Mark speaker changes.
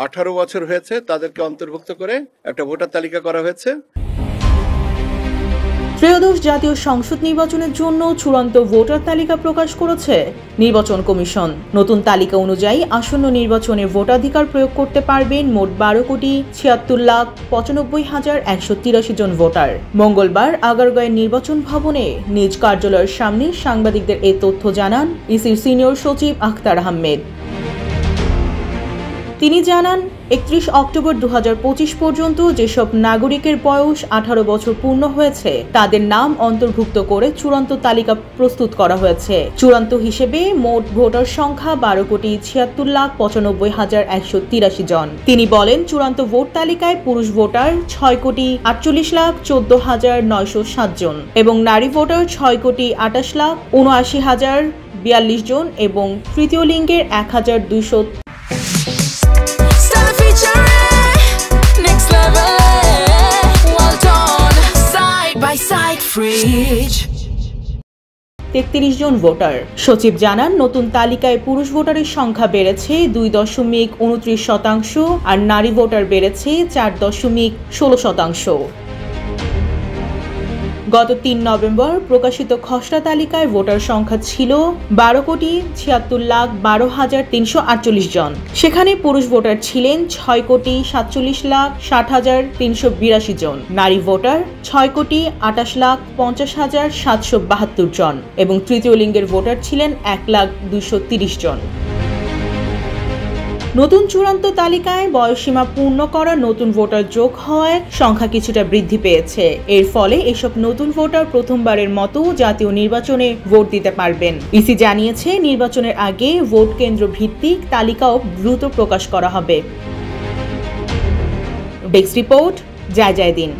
Speaker 1: 18 বছর হয়েছে তাদেরকে অন্তর্ভুক্ত করে একটা ভোটার তালিকা করা হয়েছে।
Speaker 2: ত্রয়োদশ জাতীয় সংসদ নির্বাচনের জন্য চূড়ান্ত ভোটার তালিকা প্রকাশ করেছে নির্বাচন কমিশন। নতুন তালিকা অনুযায়ী আসন্ন নির্বাচনে ভোটাধিকার প্রয়োগ করতে পারবেন মোট 12,76,95,183 জন ভোটার। মঙ্গলবার আগারগাঁওয়ের নির্বাচন ভবনে নিজ কার্যালয়ের সামনে সাংবাদিকদের এই তথ্য জানান ইসির সিনিয়র সচিব আখতার আহমেদ। তিনি জানান 31 অক্টোবর 2025 পর্যন্ত যেসব নাগরিকের বয়স 18 বছর পূর্ণ হয়েছে তাদের নাম অন্তর্ভুক্ত করে চূড়ান্ত তালিকা প্রস্তুত করা হয়েছে। চূড়ান্ত হিসেবে মোট ভোটার সংখ্যা 12,76,95,183 জন। তিনি বলেন চূড়ান্ত ভোট তালিকায় পুরুষ ভোটার 6,48,14,907 জন এবং নারী ভোটার 6,28,79,042 জন এবং তৃতীয় লিঙ্গের 1,200 33 জন ভোটার। সচিব জানান নতুন তালিকায় পুরুষ ভোটারের সংখ্যা বেড়েছে 2.29% আর নারী ভোটার বেড়েছে 4.16%। গত 3 নভেম্বর প্রকাশিত খসড়া তালিকায় ভোটার সংখ্যা ছিল 12,76,12,348 জন। সেখানে পুরুষ ভোটার ছিলেন 6,47,60,382 জন, নারী ভোটার 6,28,50,772 জন এবং তৃতীয় লিঙ্গের ভোটার ছিলেন 1,230,000 জন। নতুন চূড়ান্ত তালিকায় বয়সসীমা পূর্ণ করা নতুন ভোটার যোগ হওয়ায় সংখ্যা কিছুটা বৃদ্ধি পেয়েছে। এর ফলে এসব নতুন ভোটার প্রথমবারের মতো জাতীয় নির্বাচনে ভোট দিতে পারবেন। ইসি জানিয়েছে নির্বাচনের আগে ভোট কেন্দ্র ভিত্তিক তালিকাও দ্রুত প্রকাশ করা হবে। ডেস্ক রিপোর্ট, জয় জয় দিন।